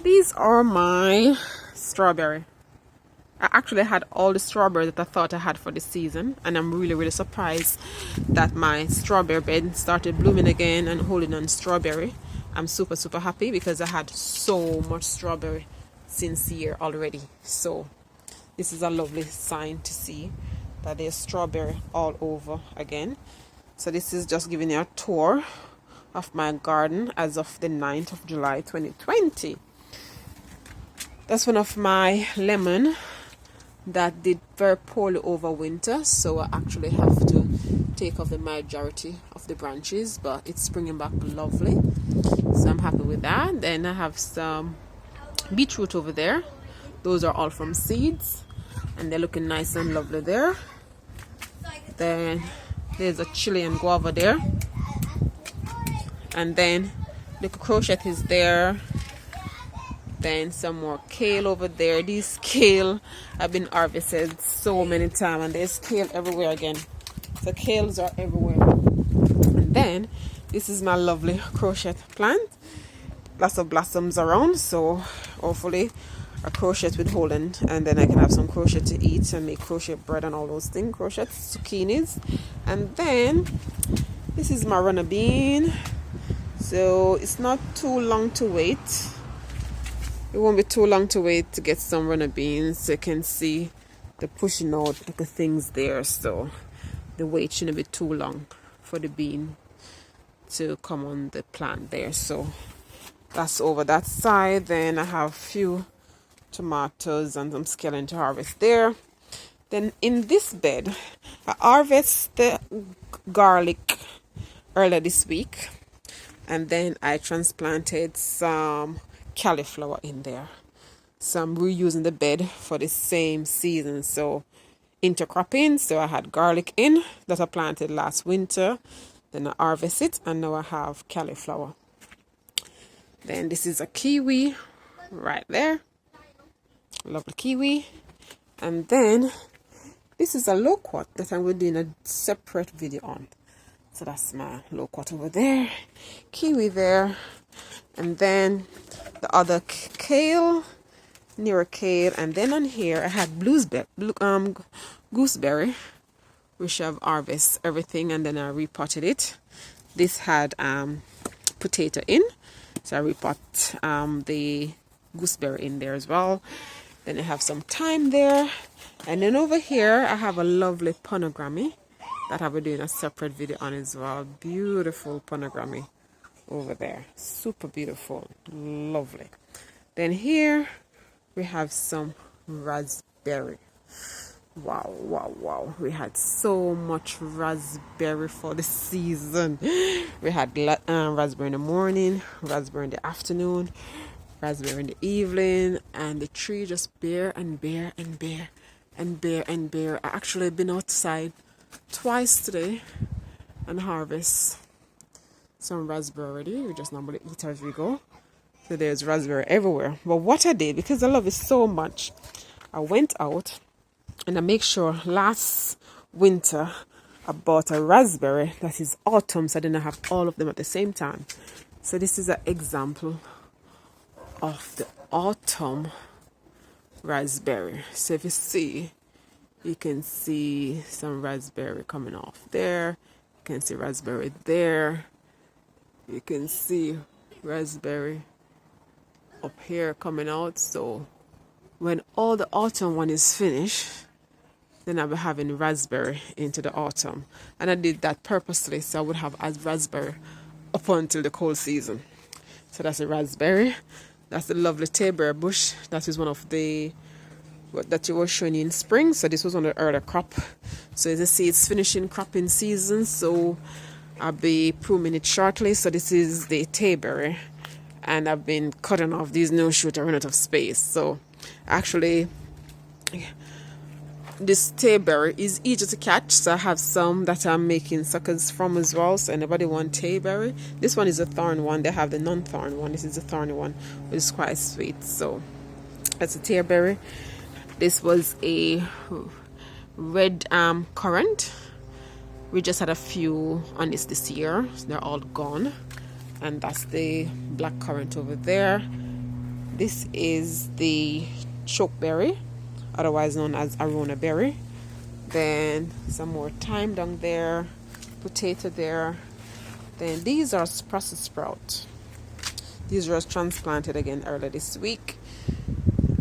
These are my strawberry. I actually had all the strawberry that I thought I had for the season, and I'm really surprised that my strawberry bed started blooming again and holding on strawberry. I'm super happy because I had so much strawberry since year already. So this is a lovely sign to see that there's strawberry all over again. So this is just giving you a tour of my garden as of the 9th of July 2020. That's one of my lemon that did very poorly over winter, so I actually have to take off the majority of the branches, but it's springing back lovely, so I'm happy with that. Then I have some beetroot over there. Those are all from seeds and they're looking nice and lovely there. Then there's a Chilean guava there, and then the crochet is there. Then some more kale over there. These kale have been harvested so many times, and there's kale everywhere again. So kales are everywhere. And then this is my lovely crochet plant. Lots of blossoms around, so hopefully a crochet with holding, and then I can have some crochet to eat and make crochet bread and all those things. Crochet zucchinis. And then this is my runner bean. So it's not too long to wait. It won't be too long to wait to get some runner beans. So you can see the pushing out the things there. So the wait shouldn't be too long for the bean to come on the plant there. So that's over that side. Then I have a few tomatoes and some scallion to harvest there. Then in this bed, I harvested the garlic earlier this week. And then I transplanted some cauliflower in there. So I'm reusing the bed for the same season. So intercropping. So I had garlic in that I planted last winter. Then I harvest it, and now I have cauliflower. Then this is a kiwi right there. Lovely kiwi. And then this is a loquat that I'm going to do in a separate video on. So that's my loquat over there. Kiwi there. And then the other kale, near kale. And then on here I had gooseberry, which I've harvested everything and then I repotted it. This had potato in, so I repot the gooseberry in there as well. Then I have some thyme there. And then over here I have a lovely ponegrammy that I will do in a separate video on as well. Beautiful ponegrammy over there, super beautiful, lovely. Then here we have some raspberry. Wow, we had so much raspberry for the season. We had raspberry in the morning, raspberry in the afternoon, raspberry in the evening, and the tree just bare and bare and bare and bare and bare. I actually been outside twice today and harvest some raspberry already. We just normally eat as we go. So there's raspberry everywhere. But what I did, because I love it so much, I went out and I make sure last winter I bought a raspberry that is autumn, so I didn't have all of them at the same time. So this is an example of the autumn raspberry. So if you see, you can see some raspberry coming off there. You can see raspberry there. You can see raspberry up here coming out. So when all the autumn one is finished, then I'll be having raspberry into the autumn. And I did that purposely so I would have as raspberry up until the cold season. So that's a raspberry. That's the lovely tayberry bush. That is one of the that you were showing in spring. So this was on the earlier crop. So as you see, it's finishing cropping season. So I'll be pruning it shortly. So this is the tayberry, and I've been cutting off these new shoots. I run out of space. So actually, this tayberry is easy to catch. So I have some that I'm making suckers from as well. So anybody want tayberry? This one is a thorn one. They have the non-thorn one. This is a thorny one, which is quite sweet. So that's a tayberry. This was a red currant. We just had a few on this year. They're all gone. And that's the black currant over there. This is the chokeberry, otherwise known as arona berry. Then some more thyme down there, potato there. Then these are Brussels sprout. These were transplanted again earlier this week.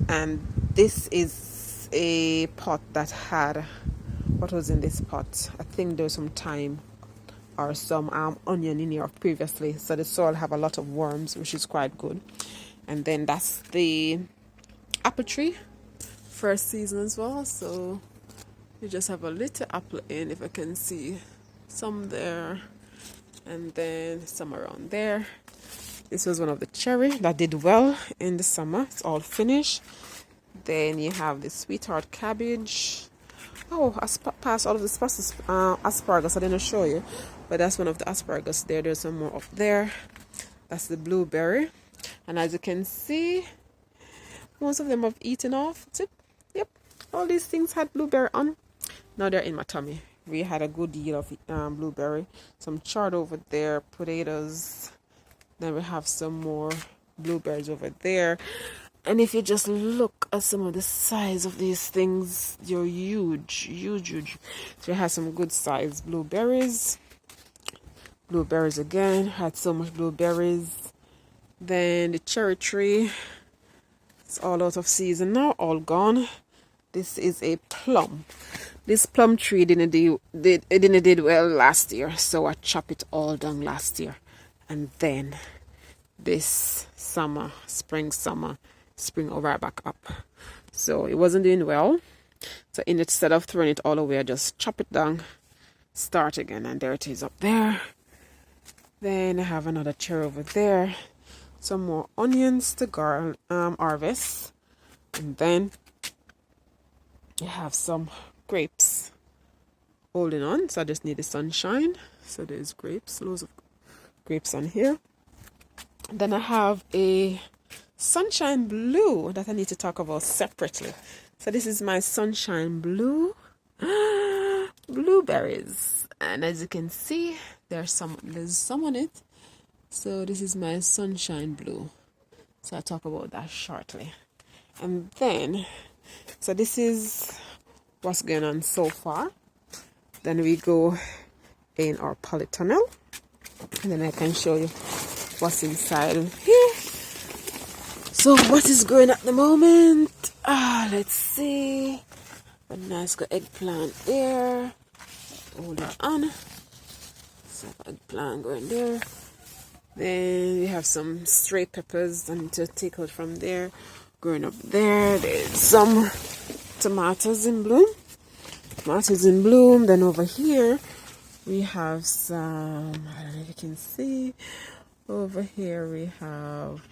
And this is a pot that had, what was in this pot? I think there was some thyme or some onion in here previously. So the soil have a lot of worms, which is quite good. And then that's the apple tree, first season as well. So you just have a little apple in, if I can see some there, and then some around there. This was one of the cherry that did well in the summer. It's all finished. Then you have the sweetheart cabbage. Oh, I passed all of the asparagus. I didn't show you, but that's one of the asparagus there. There's some more up there. That's the blueberry. And as you can see, most of them have eaten off. Yep, all these things had blueberry on. Now they're in my tummy. We had a good deal of blueberry. Some chard over there, potatoes. Then we have some more blueberries over there. And if you just look at some of the size of these things, they're huge, huge, huge. So we had some good size blueberries. Blueberries again, had so much blueberries. Then the cherry tree, it's all out of season now, all gone. This is a plum. This plum tree didn't did well last year, so I chopped it all down last year. And then this summer, spring over back up. So it wasn't doing well. So instead of throwing it all away, I just chop it down, start again, and there it is up there. Then I have another cherry over there. Some more onions to harvest. And then you have some grapes holding on. So I just need the sunshine. So there's grapes, loads of grapes on here. Then I have a sunshine blue that I need to talk about separately. So this is my sunshine blue blueberries, and as you can see, there's some on it. So this is my sunshine blue. So I'll talk about that shortly. And then, so this is what's going on so far. Then we go in our polytunnel, and then I can show you what's inside here. So what is growing at the moment? Let's see. A nice good eggplant there. Hold it on. So eggplant going there. Then we have some stray peppers I need to take out from there. Growing up there. There's some tomatoes in bloom. Then over here we have some, I don't know if you can see. Over here we have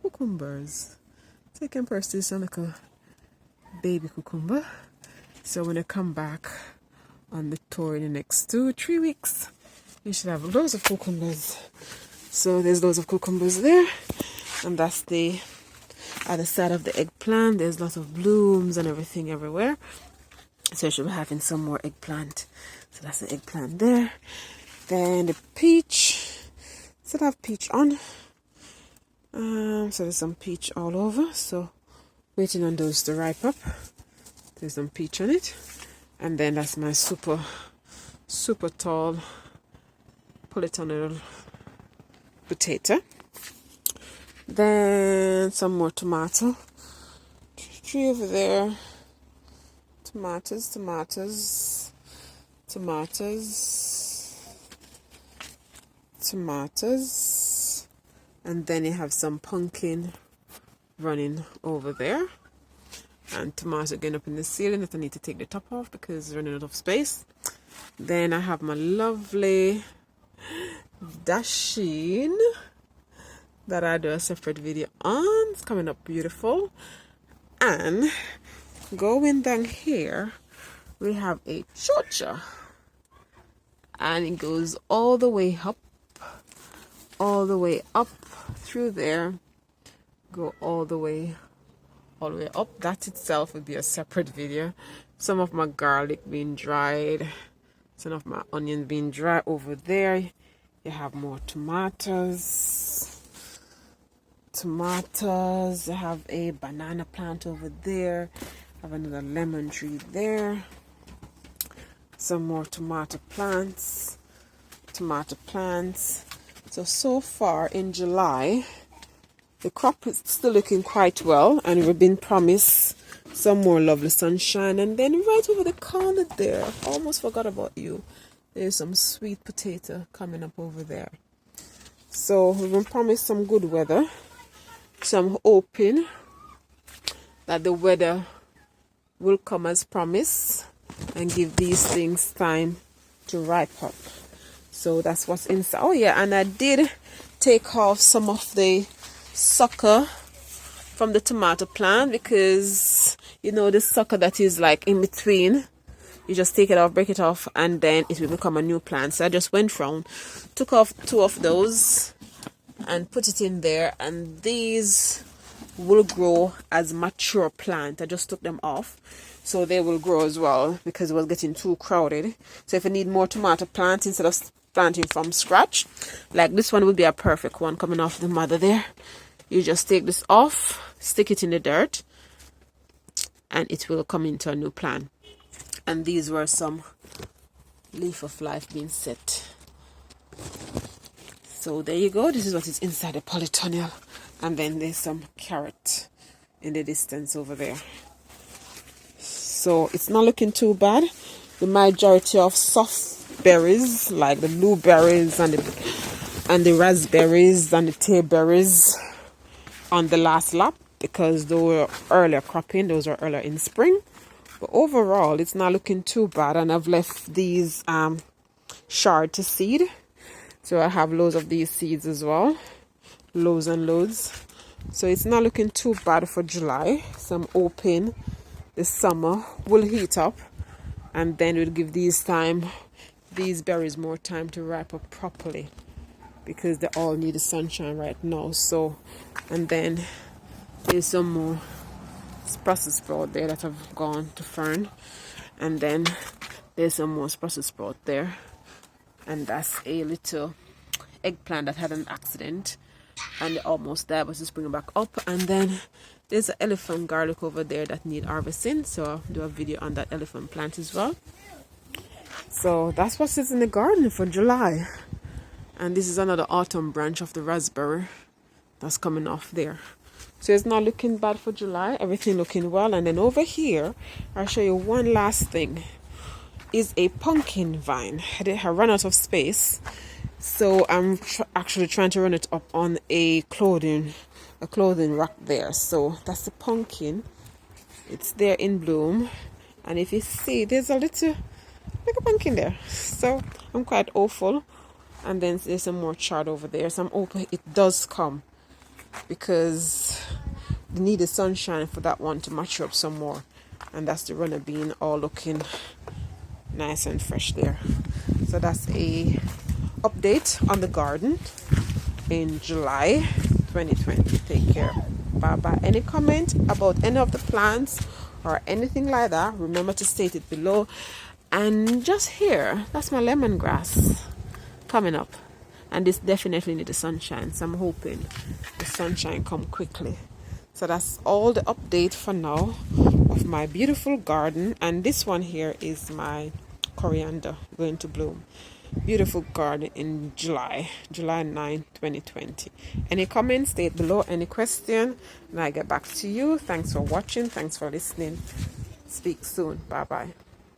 cucumbers. So you can purchase some like a baby cucumber. So when I come back on the tour in the next 2-3 weeks, you should have loads of cucumbers. So there's loads of cucumbers there, and that's the other side of the eggplant. There's lots of blooms and everything everywhere. So you should be having some more eggplant. So that's the eggplant there. Then the peach. Still have peach on. So there's some peach all over. So waiting on those to ripe up. There's some peach on it. And then that's my super tall polytunnel potato. Then some more tomato. Tree over there. Tomatoes. And then you have some pumpkin running over there. And tomato going up in the ceiling that I need to take the top off because it's running out of space. Then I have my lovely dasheen that I do a separate video on. It's coming up beautiful. And going down here, we have a chocha. And it goes all the way up through there. Go all the way up. That itself would be a separate video. Some of my garlic being dried, some of my onions being dry over there. You have more tomatoes tomatoes. I have a banana plant over there. I have another lemon tree there. Some more tomato plants. So far in July, the crop is still looking quite well, and we've been promised some more lovely sunshine. And then right over the corner there, almost forgot about you, there's some sweet potato coming up over there. So we've been promised some good weather. So I'm hoping that the weather will come as promised and give these things time to ripe up. So that's what's inside. Oh yeah, and I did take off some of the sucker from the tomato plant, because you know the sucker that is like in between, you just take it off, break it off, and then it will become a new plant. So I just went round, took off 2 of those and put it in there, and these will grow as mature plant. I just took them off so they will grow as well, because it was getting too crowded. So if you need more tomato plants instead of planting from scratch, like this one would be a perfect one coming off the mother there. You just take this off, stick it in the dirt, and it will come into a new plant. And these were some leaf of life being set. So there you go. This is what is inside the polytunnel. And then there's some carrot in the distance over there. So it's not looking too bad. The majority of soft berries, like the blueberries and the raspberries and the tayberries, on the last lap, because they were earlier cropping, those were earlier in spring. But overall, it's not looking too bad, and I've left these shard to seed. So I have loads of these seeds as well, loads and loads. So it's not looking too bad for July. So I'm hoping the summer will heat up, and then we'll give these berries more time to ripe up properly, because they all need the sunshine right now. So, and then there's some more Brussels sprout there that have gone to fern, and then there's some more Brussels sprout there, and that's a little eggplant that had an accident and it almost died, but it's bringing back up. And then there's an elephant garlic over there that need harvesting, so I'll do a video on that elephant plant as well. So that's what sits in the garden for July. And this is another autumn branch of the raspberry that's coming off there. So it's not looking bad for July. Everything looking well. And then over here, I'll show you one last thing. Is a pumpkin vine. I ran out of space, so I'm actually trying to run it up on a clothing rack there. So that's the pumpkin. It's there in bloom. And if you see, there's a little pumpkin there. So I'm quite hopeful. And then there's some more chard over there. So I'm hoping it does come, because they need the sunshine for that one to mature up some more. And that's the runner bean, all looking nice and fresh there. So that's a update on the garden in July 2020. Take care. Bye bye. Any comment about any of the plants or anything like that, remember to state it below. And just here, that's my lemongrass coming up, and this definitely needs the sunshine, so I'm hoping the sunshine come quickly. So that's all the update for now of my beautiful garden. And this one here is my coriander going to bloom. Beautiful garden in July 9, 2020. Any comments, state below. Any question, and I get back to you. Thanks for watching. Thanks for listening. Speak soon. Bye bye.